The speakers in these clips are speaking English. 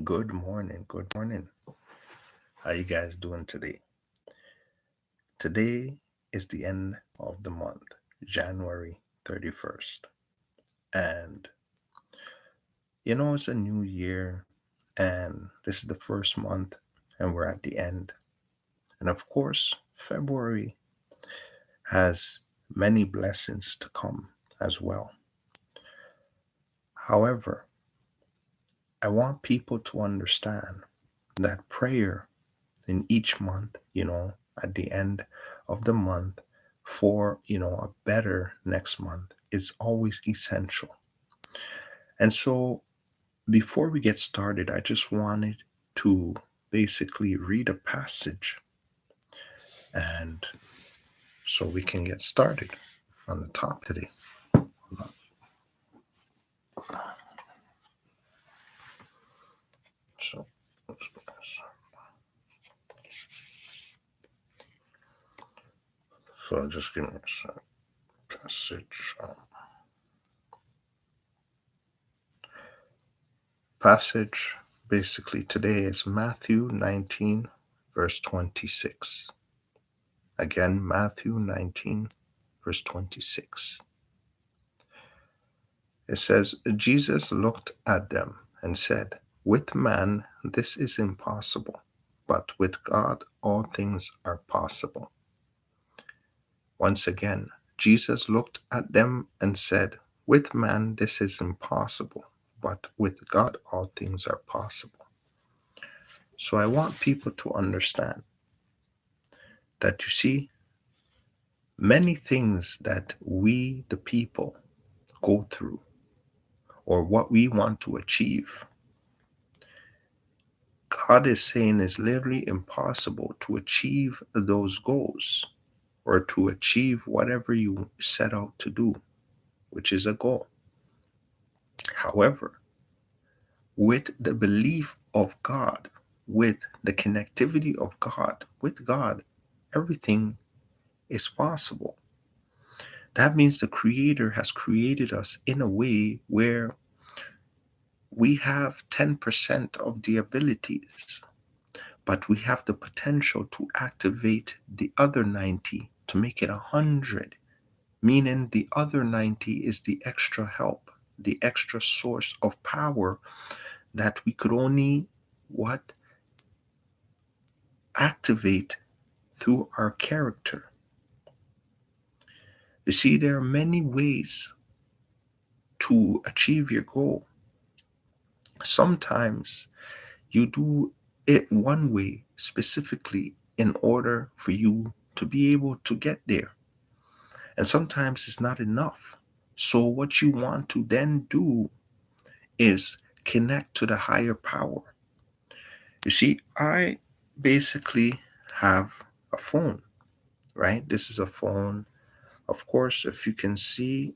Good morning. Good morning. How you guys doing today? Today is the end of the month, January 31st. And it's a new year and this is the first month and we're at the end. And of course, February has many blessings to come as well. However, I want people to understand that prayer in each month, at the end of the month for, a better next month is always essential. And so before we get started, I just wanted to basically read a passage and so we can get started on the top today. So, so just give me a second. Passage basically today is Matthew 19, verse 26. Again, Matthew 19, verse 26. It says, Jesus looked at them and said, with man this is impossible, but with God all things are possible. Once again, Jesus looked at them and said, with man this is impossible, but with God all things are possible. So I want people to understand that many things that we, the people, go through or what we want to achieve, God is saying is literally impossible to achieve those goals or to achieve whatever you set out to do, which is a goal. However, with the belief of God, with the connectivity of God, with God, everything is possible. That means the Creator has created us in a way where we have 10% of the abilities, but we have the potential to activate the other 90 to make it 100, meaning the other 90 is the extra help, the extra source of power that we could only activate through our character. You see, there are many ways to achieve your goal. Sometimes you do it one way specifically in order for you to be able to get there. And sometimes it's not enough. So, what you want to then do is connect to the higher power. You see, I basically have a phone, right? This is a phone. Of course, if you can see,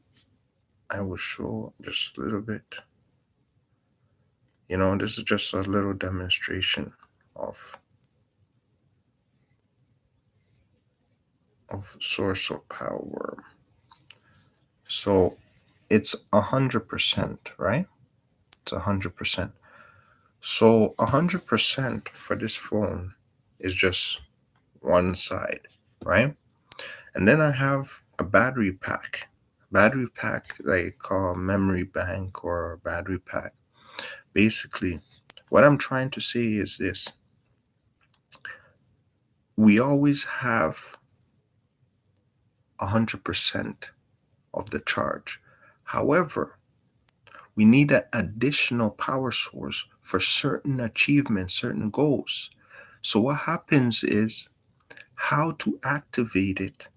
I will show just a little bit. This is just a little demonstration of source of power. So it's 100%, right? It's 100%. So 100% for this phone is just one side, right? And then I have a battery pack. Battery pack they call memory bank or battery pack. Basically, what I'm trying to say is this. We always have 100% of the charge. However, we need an additional power source for certain achievements, certain goals. So what happens is how to activate it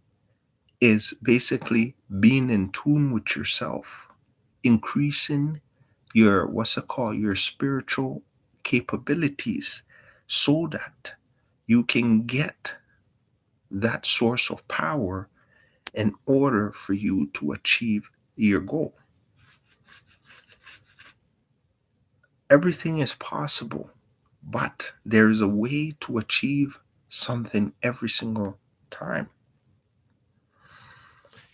is basically being in tune with yourself, increasing your your spiritual capabilities so that you can get that source of power in order for you to achieve your goal. Everything is possible, but there is a way to achieve something every single time.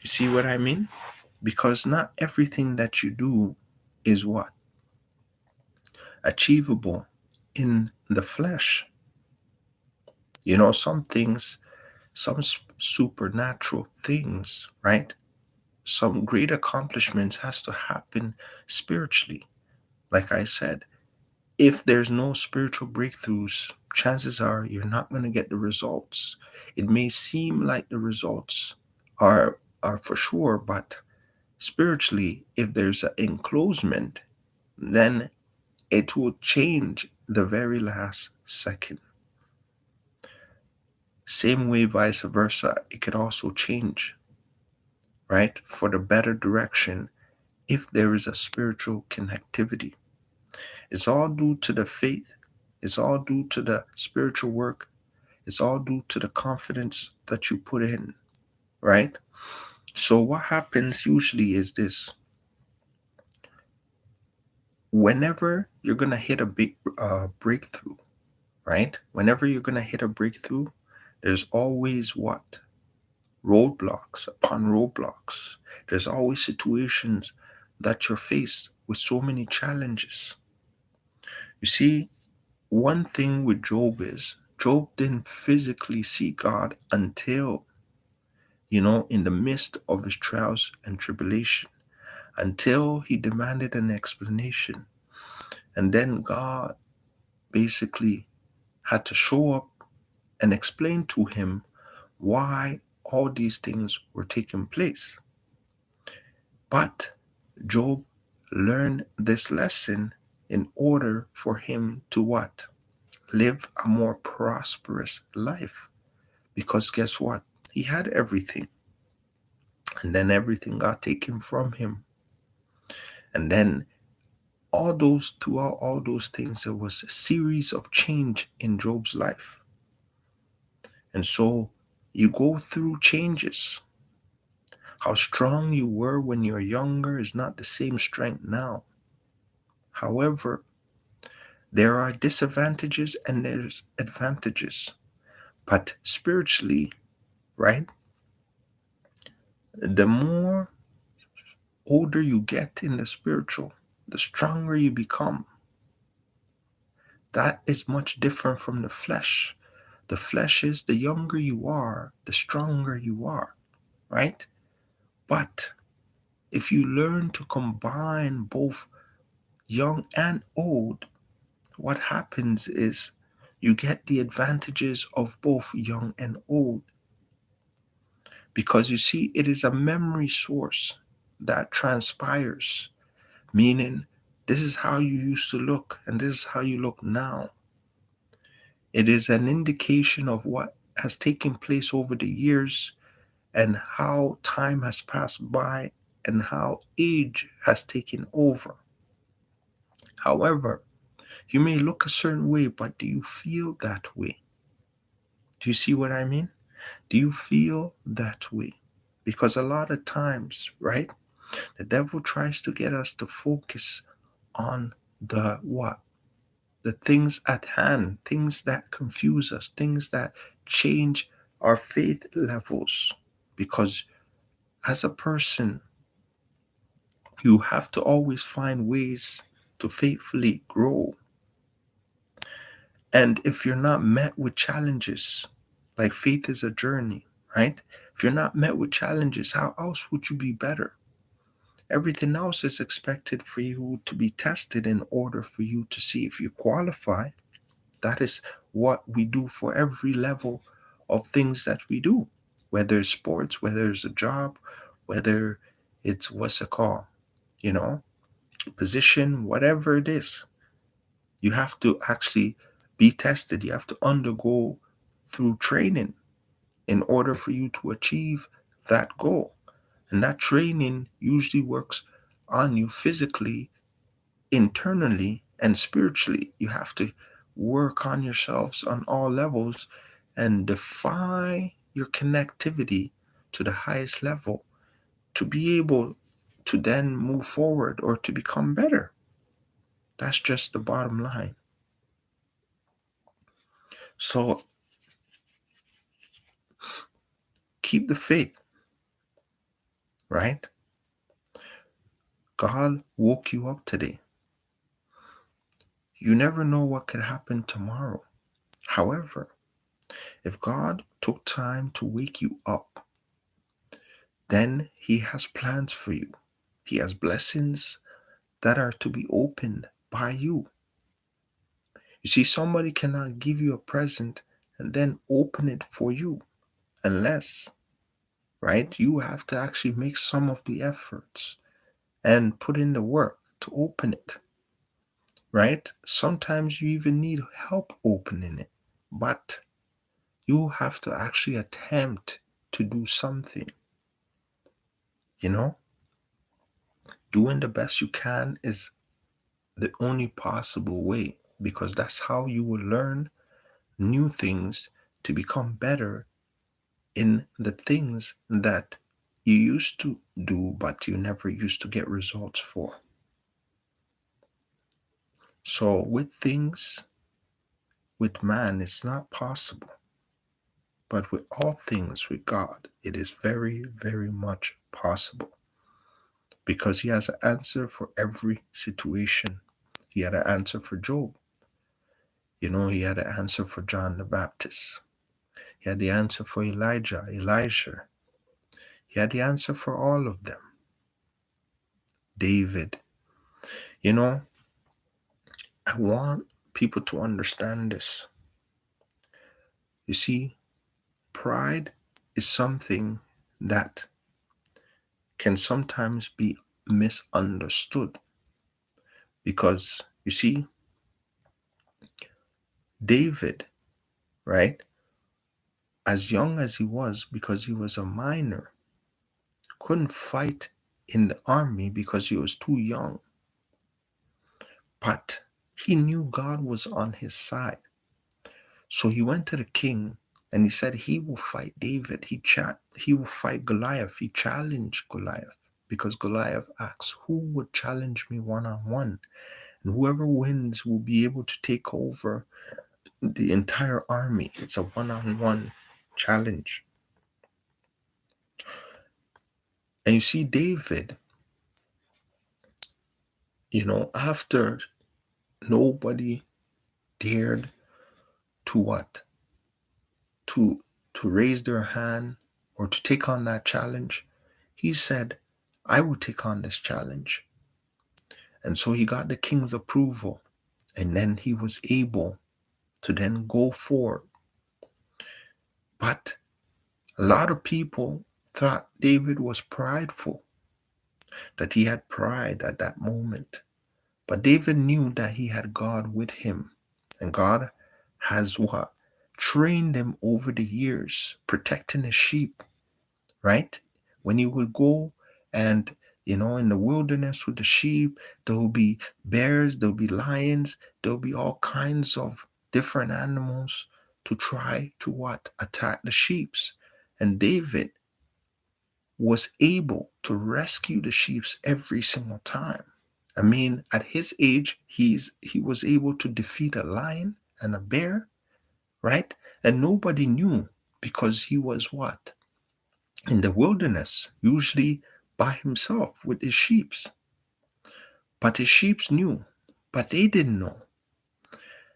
You see what I mean? Because not everything that you do is what? Achievable in the flesh. Some things, some supernatural things, right? Some great accomplishments has to happen spiritually. Like I said, if there's no spiritual breakthroughs, chances are you're not going to get the results. It may seem like the results are for sure, but spiritually, if there's an enclosement, then it will change the very last second. Same way, vice versa, it could also change, right? For the better direction if there is a spiritual connectivity. It's all due to the faith, it's all due to the spiritual work, it's all due to the confidence that you put in, right? So, what happens usually is this: whenever you're going to hit a big breakthrough, right? Whenever you're going to hit a breakthrough, there's always what? Roadblocks upon roadblocks. There's always situations that you're faced with so many challenges. You see, one thing with Job is Job didn't physically see God until, in the midst of his trials and tribulation, until he demanded an explanation. And then God basically had to show up and explain to him why all these things were taking place. But Job learned this lesson in order for him to what? Live a more prosperous life. Because guess what? He had everything. And then everything got taken from him. And then throughout all those things, there was a series of change in Job's life. And so you go through changes. How strong you were when you're younger is not the same strength now. However, there are disadvantages and there's advantages. But spiritually, right, the more older you get in the spiritual, the stronger you become. That is much different from the flesh. The flesh is the younger you are, the stronger you are, right? But if you learn to combine both young and old, what happens is you get the advantages of both young and old. Because you see, it is a memory source that transpires, meaning this is how you used to look and this is how you look now. It is an indication of what has taken place over the years and how time has passed by and how age has taken over. However, you may look a certain way, but do you feel that way? Do you see what I mean? Do you feel that way? Because a lot of times, right, the devil tries to get us to focus on the what? The things at hand, things that confuse us, things that change our faith levels. Because as a person, you have to always find ways to faithfully grow. And if you're not met with challenges, like faith is a journey, right? If you're not met with challenges, how else would you be better? Everything else is expected for you to be tested in order for you to see if you qualify. That is what we do for every level of things that we do, whether it's sports, whether it's a job, whether it's what's it called, you know, position, whatever it is. You have to actually be tested. You have to undergo through training in order for you to achieve that goal. And that training usually works on you physically, internally, and spiritually. You have to work on yourselves on all levels and define your connectivity to the highest level to be able to then move forward or to become better. That's just the bottom line. So keep the faith, right? God woke you up today. You never know what could happen tomorrow. However, if God took time to wake you up, then He has plans for you. He has blessings that are to be opened by you. You see, somebody cannot give you a present and then open it for you unless, right, you have to actually make some of the efforts and put in the work to open it, right? Sometimes you even need help opening it, but you have to actually attempt to do something, you know? Doing the best you can is the only possible way because that's how you will learn new things to become better in the things that you used to do but you never used to get results for. So, with things, with man, it's not possible. But with all things, with God, it is very, very much possible because He has an answer for every situation. He had an answer for Job. He had an answer for John the Baptist. He had the answer for Elijah, Elisha. He had the answer for all of them. David. You know, I want people to understand this. You see, pride is something that can sometimes be misunderstood because, you see, David, right, as young as he was, because he was a minor, couldn't fight in the army because he was too young. But he knew God was on his side. So he went to the king and he said he will fight David. He will fight Goliath. He challenged Goliath because Goliath asks, who would challenge me one-on-one? And whoever wins will be able to take over the entire army. It's a one-on-one challenge. And you see, David, after nobody dared to what? To raise their hand or to take on that challenge, he said, I will take on this challenge. And so he got the king's approval. And then he was able to then go forward. But a lot of people thought David was prideful, that he had pride at that moment. But David knew that he had God with him. And God has what? Trained him over the years, protecting his sheep, right? When he would go and, in the wilderness with the sheep, there will be bears, there will be lions, there will be all kinds of different animals to try to what? Attack the sheep. And David was able to rescue the sheep every single time. I mean, at his age, he was able to defeat a lion and a bear, right? And nobody knew because he was what? In the wilderness, usually by himself with his sheep. But his sheep knew, but they didn't know.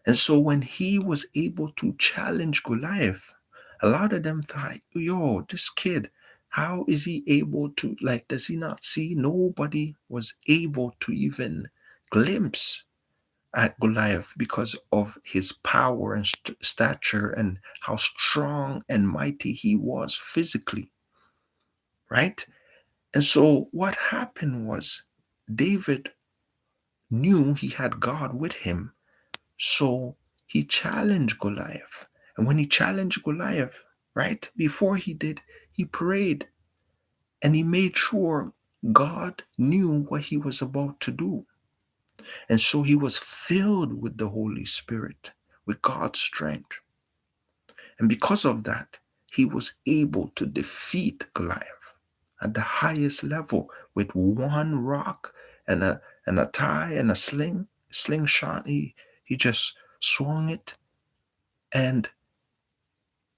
And so when he was able to challenge Goliath, a lot of them thought, yo, this kid, how is he able to, does he not see? Nobody was able to even glimpse at Goliath because of his power and stature and how strong and mighty he was physically, right? And so what happened was David knew he had God with him, so he challenged Goliath. And when he challenged Goliath, right, before he did, he prayed and he made sure God knew what he was about to do. And so he was filled with the Holy Spirit, with God's strength. And because of that, he was able to defeat Goliath at the highest level with one rock and a tie and a slingshot. He just swung it, and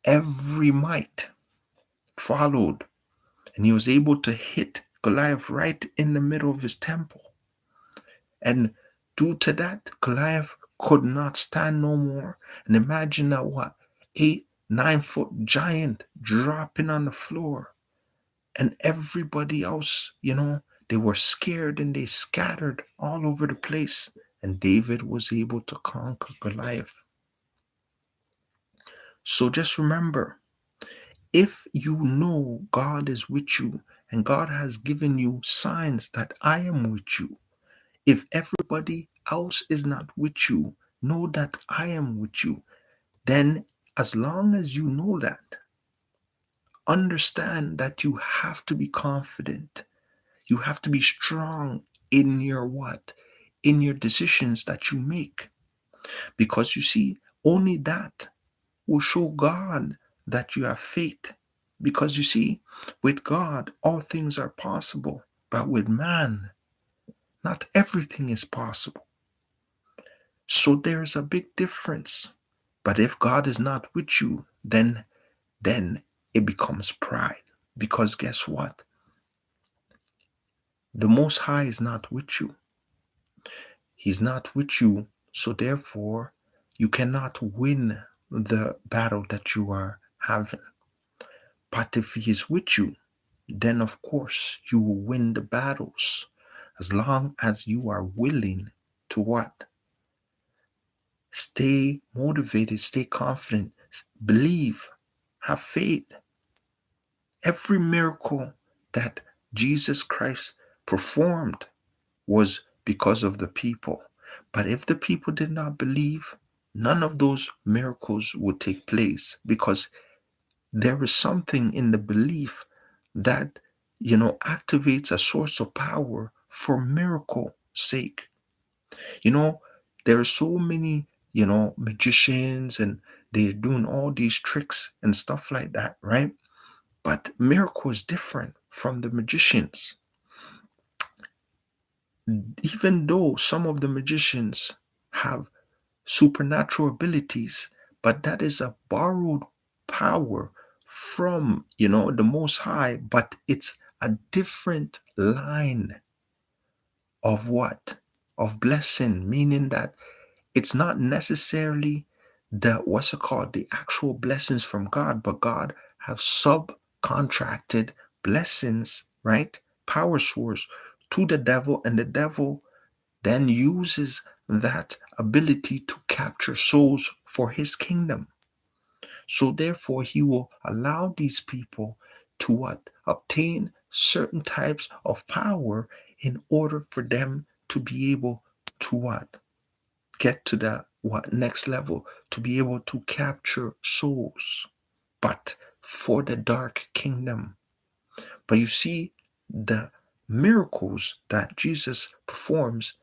every might followed. And he was able to hit Goliath right in the middle of his temple. And due to that, Goliath could not stand no more. And imagine that what? 8, 9 foot giant dropping on the floor. And everybody else, they were scared and they scattered all over the place. And David was able to conquer Goliath. So just remember, if you know God is with you and God has given you signs that I am with you, if everybody else is not with you, know that I am with you. Then, as long as you know that, understand that you have to be confident. You have to be strong in your what? In your decisions that you make. Because you see, only that will show God that you have faith. Because you see, with God, all things are possible. But with man, not everything is possible. So there's a big difference. But if God is not with you, then it becomes pride. Because guess what? The Most High is not with you. He's not with you. So therefore, you cannot win the battle that you are having. But if He is with you, then of course you will win the battles. As long as you are willing to what? Stay motivated, stay confident, believe, have faith. Every miracle that Jesus Christ performed was because of the people. But if the people did not believe, none of those miracles would take place, because there is something in the belief that, activates a source of power for miracle sake. You know, there are so many, magicians, and they're doing all these tricks and stuff like that, right? But miracle is different from the magicians. Even though some of the magicians have supernatural abilities, but that is a borrowed power from, the Most High, but it's a different line of what? Of blessing, meaning that it's not necessarily the actual blessings from God, but God have subcontracted blessings, right? Power source to the devil, and the devil then uses that ability to capture souls for his kingdom. So therefore, he will allow these people to what? Obtain certain types of power in order for them to be able to what? Get to the what next level, to be able to capture souls, but for the dark kingdom. But you see, the miracles that Jesus performs,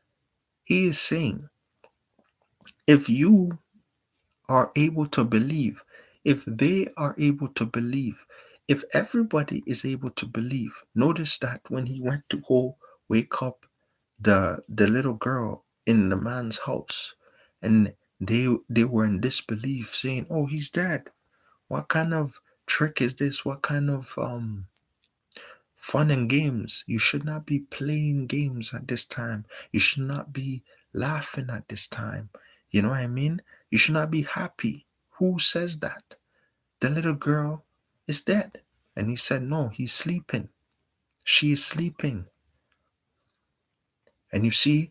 he is saying, if you are able to believe, if they are able to believe, if everybody is able to believe, notice that when he went to go wake up the little girl in the man's house, and they were in disbelief, saying, "Oh, he's dead. What kind of trick is this? What kind of fun and games? You should not be playing games at this time. You should not be laughing at this time. You know what I mean? You should not be happy." Who says that? The little girl is dead. And he said, "No, he's sleeping. She is sleeping." And you see,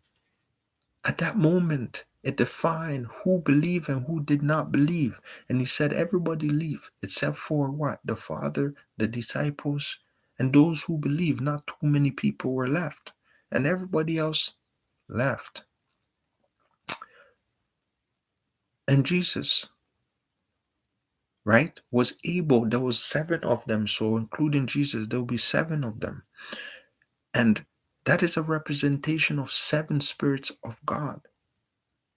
at that moment, it defined who believed and who did not believe. And he said, everybody leave except for what? The Father, the disciples, and those who believe. Not too many people were left. And everybody else left. And Jesus, right, was able, there was 7 of them. So including Jesus, there will be 7 of them. And that is a representation of 7 spirits of God.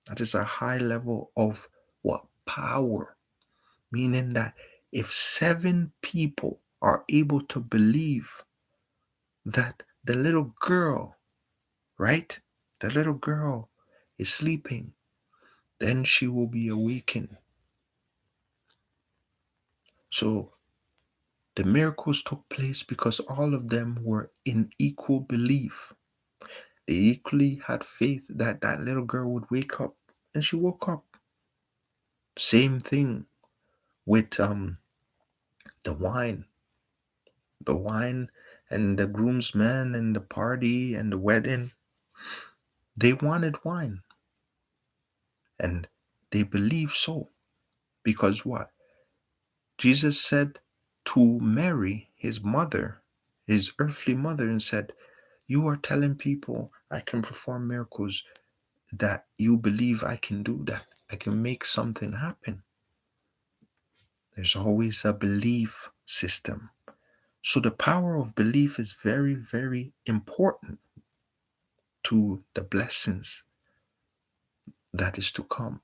That is a high level of what? Power. Meaning that if 7 people are able to believe that the little girl, right? The little girl is sleeping, then she will be awakened. So the miracles took place because all of them were in equal belief. They equally had faith that that little girl would wake up and she woke up. Same thing with the wine. The wine and the groomsmen and the party and the wedding. They wanted wine. And they believed so. Because what? Jesus said to Mary, his mother, his earthly mother, and said, "You are telling people I can perform miracles, that you believe I can do that. I can make something happen." There's always a belief system. So the power of belief is very, very important to the blessings that is to come.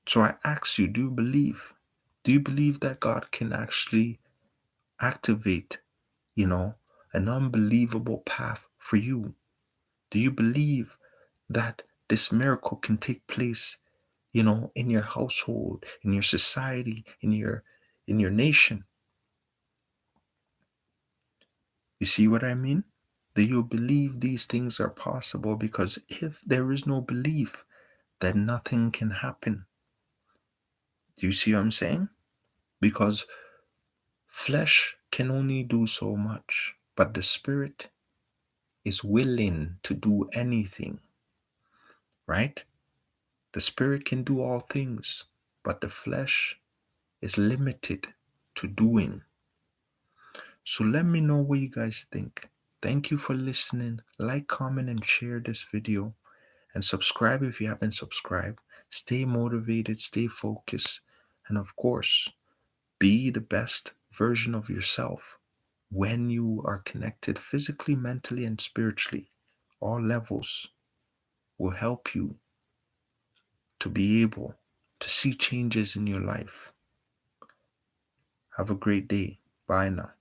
So I ask you, do you believe? Do you believe that God can actually activate, you know, an unbelievable path for you? Do you believe that this miracle can take place, in your household, in your society, in your nation? You see what I mean? Do you believe these things are possible? Because if there is no belief, then nothing can happen. Do you see what I'm saying? Because flesh can only do so much, but the spirit is willing to do anything, right? The spirit can do all things, but the flesh is limited to doing. So let me know what you guys think. Thank you for listening. Like, comment, and share this video. And subscribe if you haven't subscribed. Stay motivated, stay focused, and of course, be the best version of yourself when you are connected physically, mentally, and spiritually. All levels will help you to be able to see changes in your life. Have a great day. Bye now.